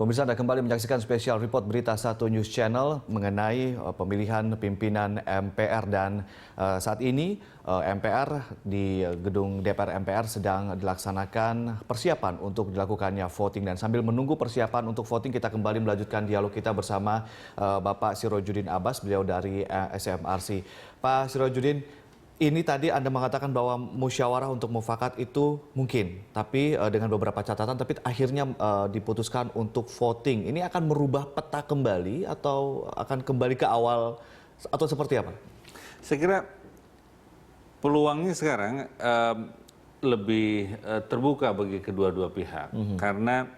Pemirsa, Anda kembali menyaksikan spesial report Berita 1 News Channel mengenai pemilihan pimpinan MPR dan saat ini MPR di gedung DPR MPR sedang dilaksanakan persiapan untuk dilakukannya voting, dan sambil menunggu persiapan untuk voting kita kembali melanjutkan dialog kita bersama Bapak Sirojudin Abbas, beliau dari SMRC. Pak Sirojudin, ini tadi Anda mengatakan bahwa musyawarah untuk mufakat itu mungkin, tapi dengan beberapa catatan, tapi akhirnya diputuskan untuk voting. Ini akan merubah peta kembali atau akan kembali ke awal atau seperti apa? Saya kira peluangnya sekarang lebih terbuka bagi kedua-dua pihak, karena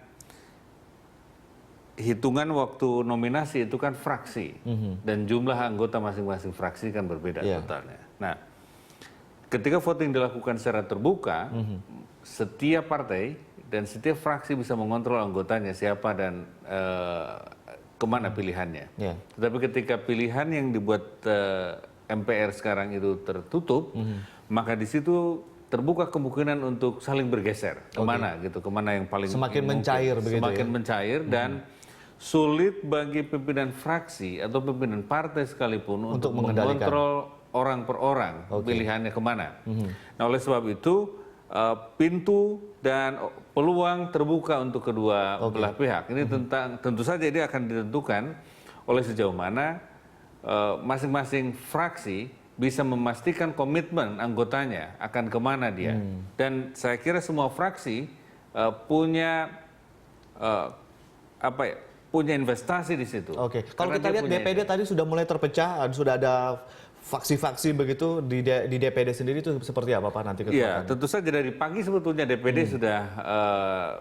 hitungan waktu nominasi itu kan fraksi, dan jumlah anggota masing-masing fraksi kan berbeda totalnya. Nah, ketika voting dilakukan secara terbuka, setiap partai dan setiap fraksi bisa mengontrol anggotanya siapa dan kemana pilihannya. Tetapi ketika pilihan yang dibuat MPR sekarang itu tertutup, maka di situ terbuka kemungkinan untuk saling bergeser kemana gitu, kemana yang paling semakin mencair begitu, semakin mencair, dan sulit bagi pimpinan fraksi atau pimpinan partai sekalipun untuk mengontrol orang per orang pilihannya kemana. Nah, oleh sebab itu pintu dan peluang terbuka untuk kedua belah pihak. Ini tentu saja ini akan ditentukan oleh sejauh mana masing-masing fraksi bisa memastikan komitmen anggotanya akan kemana dia. Dan saya kira semua fraksi punya punya investasi di situ. Kalau kita lihat DPD tadi sudah mulai terpecah, sudah ada faksi-faksi begitu di DPD sendiri, itu seperti apa Pak nanti? Iya, tentu saja dari pagi sebetulnya DPD sudah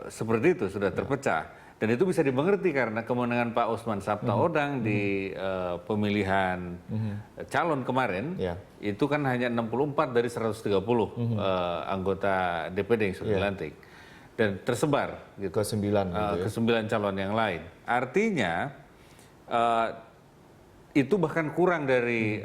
seperti itu, sudah terpecah. Dan itu bisa dimengerti karena kemenangan Pak Osman Sabtaodang di pemilihan calon kemarin, itu kan hanya 64 dari 130 anggota DPD yang sudah dilantik. Dan tersebar gitu, ke 9 calon yang lain. Artinya itu bahkan kurang dari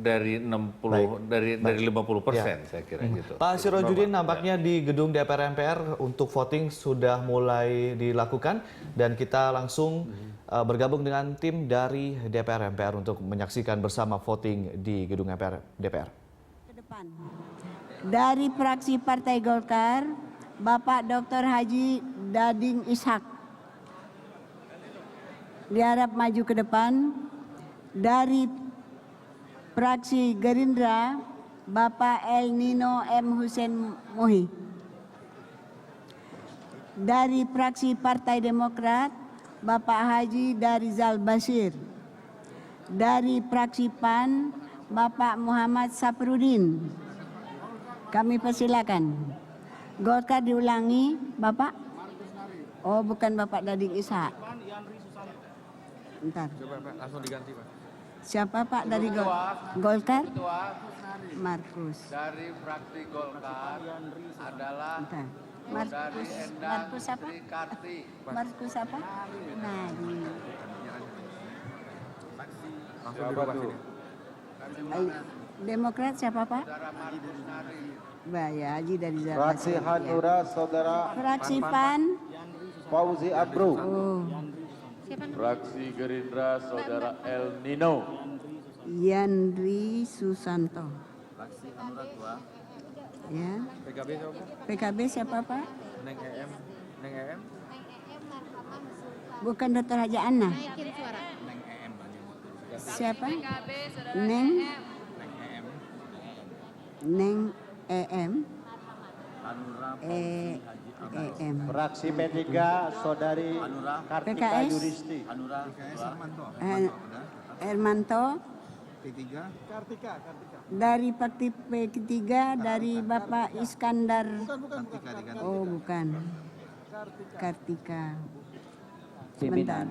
50% saya kira gitu. Pak Sirojudin, nampaknya di gedung DPR MPR untuk voting sudah mulai dilakukan, dan kita langsung bergabung dengan tim dari DPR MPR untuk menyaksikan bersama voting di gedung DPR. Ke depan. Dari fraksi Partai Golkar, Bapak Dr. Haji Dading Ishak diharap maju ke depan. Dari fraksi Gerindra, Bapak El Nino M. Hussein Mohi. Dari fraksi Partai Demokrat, Bapak Haji Darizal Basir. Dari fraksi PAN, Bapak Muhammad Saprudin. Kami persilakan. Golkar diulangi, Bapak? Oh, bukan Bapak Dading Ishak. Bentar. Coba Pak, langsung diganti Pak. Siapa Pak dari Golkar? Markus. Dari fraksi Golkar adalah Markus apa? Markus apa? Nari. Langsung dirubah sini. Demokrat siapa Pak? Haji dari Zalbasir. Fraksi Hanura, Saudara Fraksi PAN, Fauzi Abru. fraksi Gerindra, Saudara El Nino. Yandri Susanto. Ya. PKB siapa Pak? PKB siapa Pak? Neng EM. Neng EM. Bukan Dr. Haji Anna. Siapa? Neng EM. EM. Fraksi P3, Saudari Kartika PKS. Yuristi. Hermanto. P3. Kartika. Dari Parti P3, dari Bapak Iskandar. Oh, bukan. Kartika. Sebentar.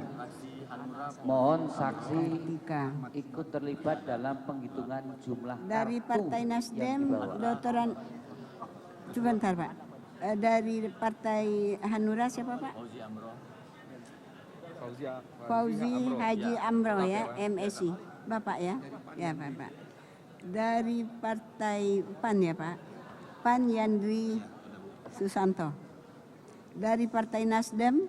Mohon saksi Kartika. ikut terlibat dalam penghitungan jumlah Dari kartu Partai yang Nasdem, dibawa. Dokteran. Sebentar Pak. Dari Partai Hanura siapa Pak? Fauzi Haji Amro ya, MSI. Bapak ya? Ya Bapak. Dari Partai PAN ya Pak? PAN Yandri Susanto. Dari Partai Nasdem,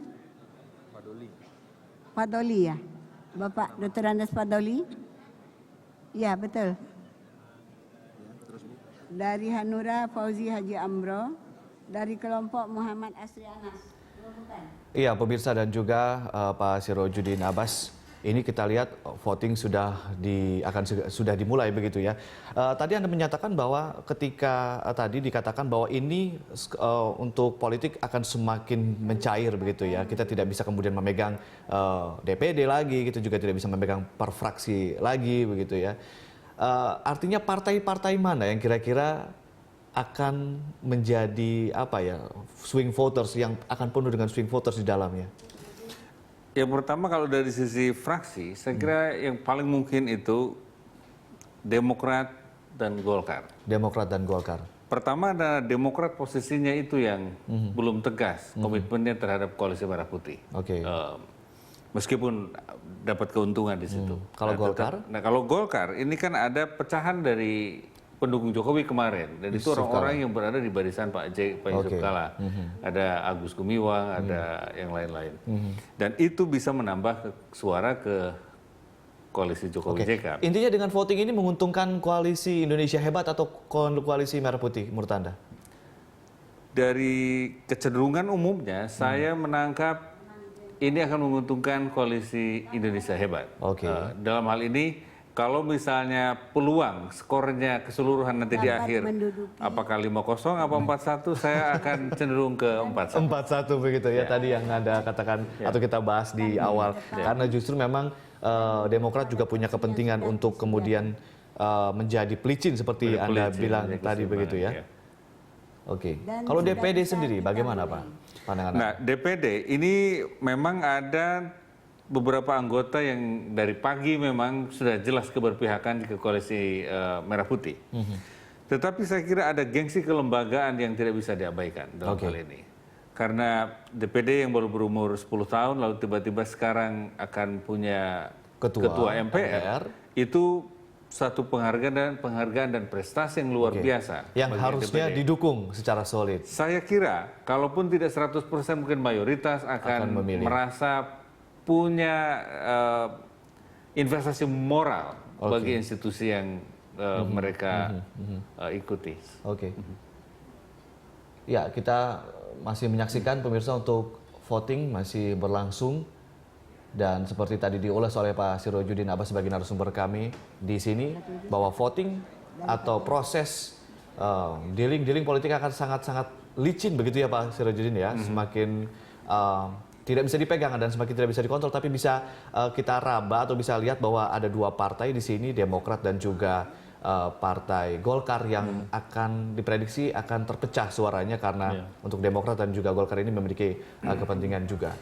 Padoli ya? Bapak Dr. Andes Padoli? Ya, betul. Dari Hanura Fauzi Haji Amro, dari kelompok Muhammad Asri Anas. Iya, pemirsa dan juga Pak Sirojudin Abbas. Ini kita lihat voting sudah dimulai begitu ya. Tadi Anda menyatakan bahwa ketika tadi dikatakan bahwa ini untuk politik akan semakin mencair begitu ya. Kita tidak bisa kemudian memegang DPD lagi, gitu juga tidak bisa memegang per fraksi lagi begitu ya. Artinya partai-partai mana yang kira-kira akan menjadi apa ya, swing voters, yang akan penuh dengan swing voters di dalamnya? Yang pertama kalau dari sisi fraksi, saya kira yang paling mungkin itu Demokrat dan Golkar. Demokrat dan Golkar. Pertama adalah Demokrat, posisinya itu yang belum tegas komitmennya terhadap Koalisi Merah Putih. Oke. Meskipun dapat keuntungan di situ. Kalau Golkar? Kalau Golkar ini kan ada pecahan dari pendukung Jokowi kemarin, dan itu orang-orang yang berada di barisan Pak Yusuf Kala. Ada Agus Gumiwang, ada yang lain-lain. Dan itu bisa menambah suara ke koalisi Jokowi JK. Intinya dengan voting ini menguntungkan koalisi Indonesia Hebat atau koalisi Merah Putih menurut Anda? Dari kecenderungan umumnya, saya menangkap ini akan menguntungkan koalisi Indonesia Hebat. Dalam hal ini, kalau misalnya peluang skornya keseluruhan nanti di akhir, apakah 5-0 apa 4-1, saya akan cenderung ke 4-1. 4-1 begitu ya, tadi yang Anda katakan atau kita bahas di awal. Karena justru memang Demokrat juga punya kepentingan untuk kemudian menjadi pelicin seperti Anda bilang tadi begitu ya. Kalau DPD sendiri bagaimana Pak pandangan Anda? Nah, DPD ini memang ada beberapa anggota yang dari pagi memang sudah jelas keberpihakan ke koalisi Merah Putih. Tetapi saya kira ada gengsi kelembagaan yang tidak bisa diabaikan dalam hal ini. Karena DPD yang baru berumur 10 tahun lalu tiba-tiba sekarang akan punya ketua MPR, itu satu penghargaan dan prestasi yang luar biasa. Yang harusnya DPD didukung secara solid. Saya kira kalaupun tidak 100% mungkin mayoritas akan merasa punya investasi moral bagi institusi yang mereka ikuti. Ya, kita masih menyaksikan pemirsa untuk voting masih berlangsung, dan seperti tadi diulas oleh Pak Sirojudin Abbas sebagai narasumber kami di sini, bahwa voting atau proses dealing politik akan sangat-sangat licin begitu ya Pak Sirojudin ya. Semakin tidak bisa dipegang dan semakin tidak bisa dikontrol, tapi bisa kita raba atau bisa lihat bahwa ada dua partai di sini, Demokrat dan juga Partai Golkar, yang akan diprediksi akan terpecah suaranya karena untuk Demokrat dan juga Golkar ini memiliki kepentingan juga.